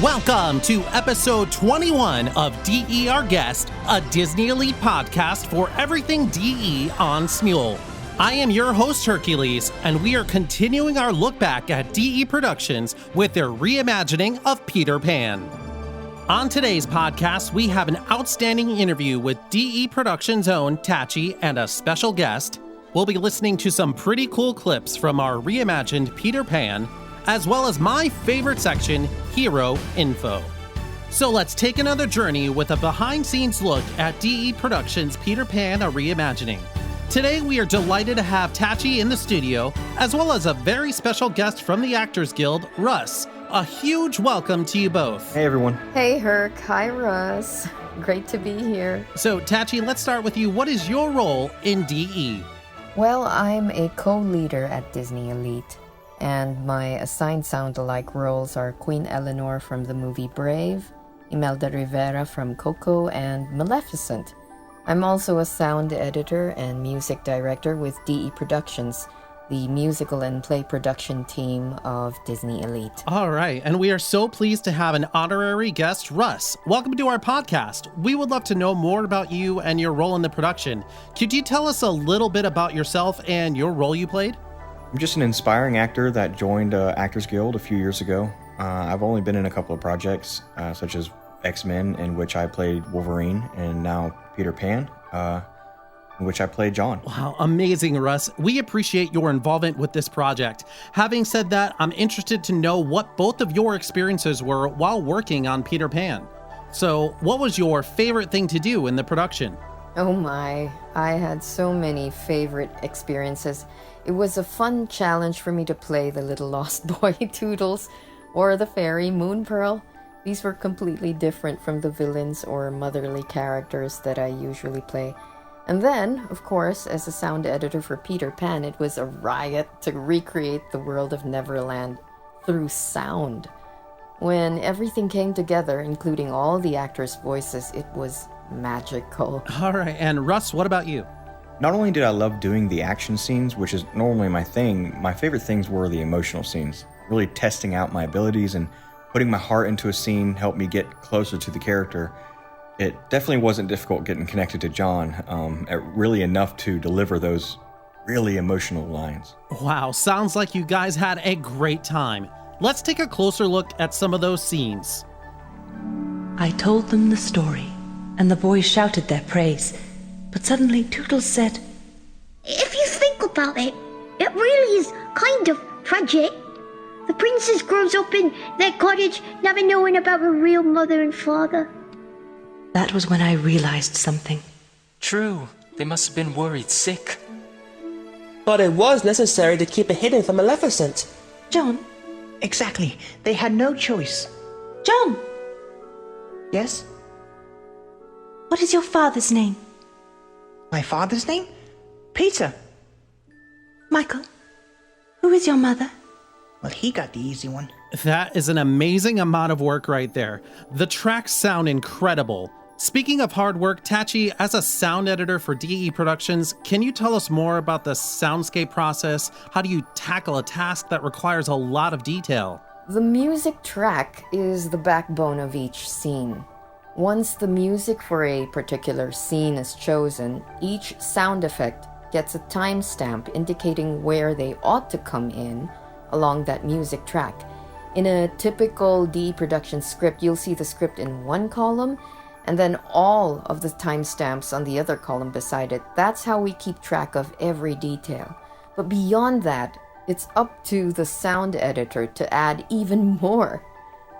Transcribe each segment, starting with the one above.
Welcome to episode 21 of DE Our Guest, a Disney Elite podcast for everything DE on Smule. I am your host, Hercules, and we are continuing our look back at DE Productions with their reimagining of Peter Pan. On today's podcast, we have an outstanding interview with DE Productions' own Tachie and a special guest. We'll be listening to some pretty cool clips from our reimagined Peter Pan, as well as my favorite section, Hero Info. So let's take another journey with a behind-scenes look at DE Productions' Peter Pan, a reimagining. Today, we are delighted to have Tachie in the studio, as well as a very special guest from the Actors Guild, Russ. A huge welcome to you both. Hey, everyone. Hey, Herc. Hi, Russ. Great to be here. So, Tachie, let's start with you. What is your role in DE? Well, I'm a co-leader at Disney Elite, and my assigned sound-alike roles are Queen Eleanor from the movie Brave, Imelda Rivera from Coco, and Maleficent. I'm also a sound editor and music director with DE Productions, the musical and play production team of Disney Elite. All right, and we are so pleased to have an honorary guest, Russ. Welcome to our podcast. We would love to know more about you and your role in the production. Could you tell us a little bit about yourself and your role you played? I'm just an inspiring actor that joined Actors Guild a few years ago. I've only been in a couple of projects, such as X-Men, in which I played Wolverine, and now Peter Pan, in which I played John. Wow, amazing, Russ. We appreciate your involvement with this project. Having said that, I'm interested to know what both of your experiences were while working on Peter Pan. So, what was your favorite thing to do in the production? Oh my, I had so many favorite experiences. It was a fun challenge for me to play the little lost boy Toodles or the fairy Moon Pearl. These were completely different from the villains or motherly characters that I usually play. And then, of course, as a sound editor for Peter Pan, it was a riot to recreate the world of Neverland through sound. When everything came together, including all the actors' voices, it was magical. All right, and Russ, what about you? Not only did I love doing the action scenes, which is normally my thing, my favorite things were the emotional scenes. Really testing out my abilities and putting my heart into a scene helped me get closer to the character. It definitely wasn't difficult getting connected to John, really enough to deliver those really emotional lines. Wow, sounds like you guys had a great time. Let's take a closer look at some of those scenes. I told them the story, and the boys shouted their praise. But suddenly Toodles said, "If you think about it, it really is kind of tragic. The princess grows up in that cottage, never knowing about her real mother and father." That was when I realized something. True, they must have been worried sick. But it was necessary to keep it hidden from Maleficent. John? Exactly. They had no choice. John! Yes? What is your father's name? My father's name? Peter. Michael? Who is your mother? Well, he got the easy one. That is an amazing amount of work right there. The tracks sound incredible. Speaking of hard work, Tachie, as a sound editor for DE Productions, can you tell us more about the soundscape process? How do you tackle a task that requires a lot of detail? The music track is the backbone of each scene. Once the music for a particular scene is chosen, each sound effect gets a timestamp indicating where they ought to come in along that music track. In a typical DE production script, you'll see the script in one column and then all of the timestamps on the other column beside it. That's how we keep track of every detail. But beyond that, it's up to the sound editor to add even more.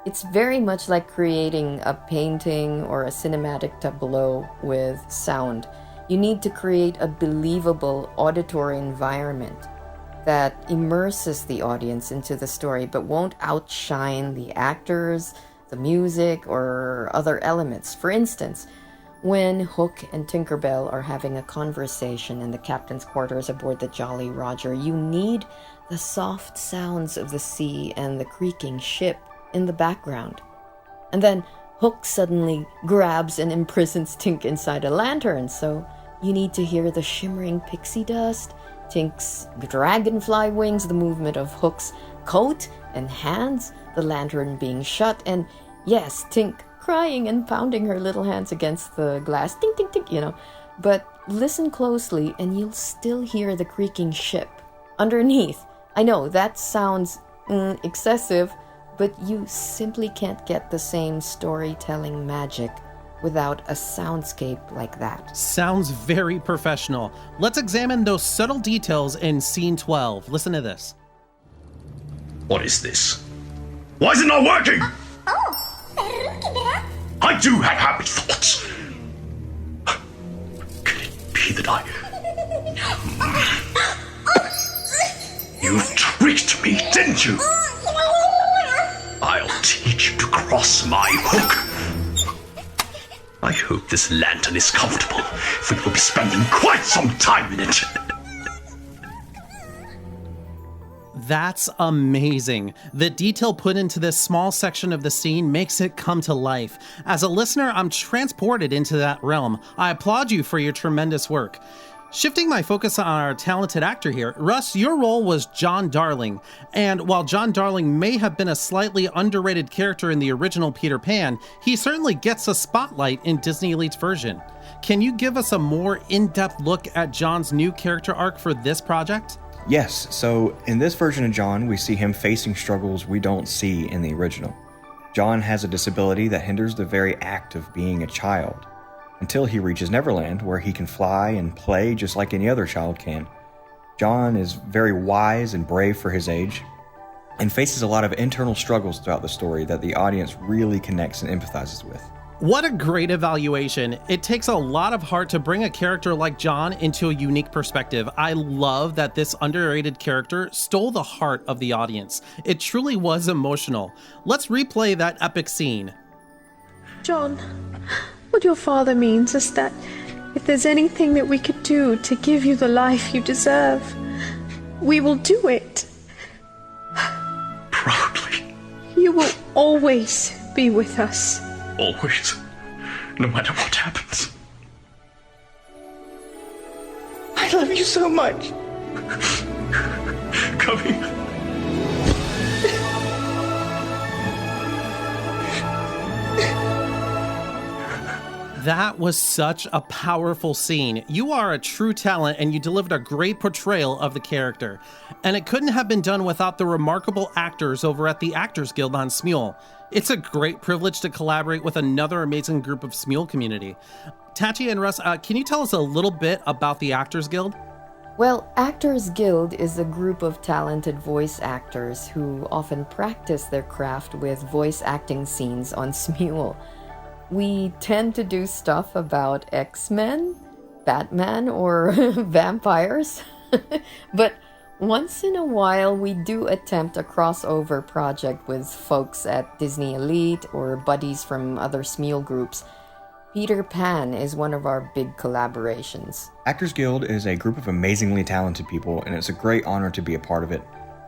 It's very much like creating a painting or a cinematic tableau with sound. You need to create a believable auditory environment that immerses the audience into the story but won't outshine the actors, the music, or other elements. For instance, when Hook and Tinkerbell are having a conversation in the captain's quarters aboard the Jolly Roger, you need the soft sounds of the sea and the creaking ship in the background. And then Hook suddenly grabs and imprisons Tink inside a lantern, so you need to hear the shimmering pixie dust, Tink's dragonfly wings, the movement of Hook's coat and hands, the lantern being shut, and Yes, Tink, crying and pounding her little hands against the glass. Tink, tink, tink, But listen closely and you'll still hear the creaking ship. Underneath. I know, that sounds excessive, but you simply can't get the same storytelling magic without a soundscape like that. Sounds very professional. Let's examine those subtle details in scene 12. Listen to this. What is this? Why is it not working? I do have happy thoughts. Can it be that You've tricked me, didn't you? I'll teach you to cross my hook. I hope this lantern is comfortable, for you will be spending quite some time in it. That's amazing. The detail put into this small section of the scene makes it come to life. As a listener, I'm transported into that realm. I applaud you for your tremendous work. Shifting my focus on our talented actor here, Russ, your role was John Darling. And while John Darling may have been a slightly underrated character in the original Peter Pan, he certainly gets a spotlight in Disney Elite's version. Can you give us a more in-depth look at John's new character arc for this project? Yes, so in this version of John, we see him facing struggles we don't see in the original. John has a disability that hinders the very act of being a child, until he reaches Neverland, where he can fly and play just like any other child can. John is very wise and brave for his age, and faces a lot of internal struggles throughout the story that the audience really connects and empathizes with. What a great evaluation. It takes a lot of heart to bring a character like John into a unique perspective. I love that this underrated character stole the heart of the audience. It truly was emotional. Let's replay that epic scene. John, what your father means is that if there's anything that we could do to give you the life you deserve, we will do it. Proudly. You will always be with us. Always. No matter what happens. I love you so much. Come here. That was such a powerful scene. You are a true talent and you delivered a great portrayal of the character. And it couldn't have been done without the remarkable actors over at the Actors Guild on Smule. It's a great privilege to collaborate with another amazing group of Smule community. Tachie and Russ, can you tell us a little bit about the Actors Guild? Well, Actors Guild is a group of talented voice actors who often practice their craft with voice acting scenes on Smule. We tend to do stuff about X-Men, Batman, or vampires. But once in a while, we do attempt a crossover project with folks at Disney Elite or buddies from other Smule groups. Peter Pan is one of our big collaborations. Actors Guild is a group of amazingly talented people, and it's a great honor to be a part of it.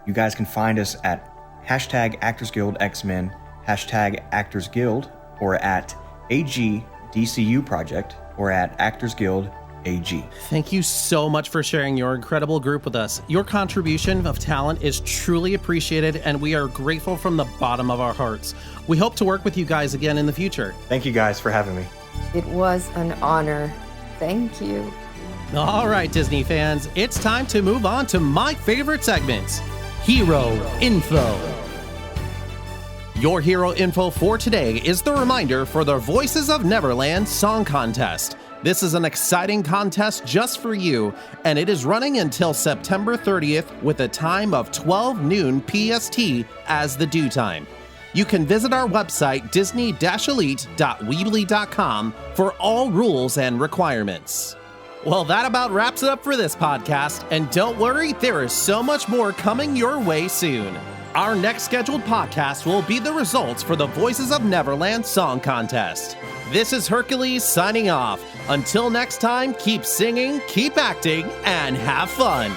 You guys can find us at #ActorsGuildXmen, #ActorsGuild, or at AGDCU Project, or at Actors Guild AG. Thank you so much for sharing your incredible group with us. Your contribution of talent is truly appreciated, and we are grateful from the bottom of our hearts. We hope to work with you guys again in the future. Thank you guys for having me. It was an honor. Thank you. All right, Disney fans, it's time to move on to my favorite segments, Hero Info. Your hero info for today is the reminder for the Voices of Neverland Song Contest. This is an exciting contest just for you, and it is running until September 30th with a time of 12 noon PST as the due time. You can visit our website, disney-elite.weebly.com, for all rules and requirements. Well, that about wraps it up for this podcast, and don't worry, there is so much more coming your way soon. Our next scheduled podcast will be the results for the Voices of Neverland Song Contest. This is Hercules signing off. Until next time, keep singing, keep acting, and have fun.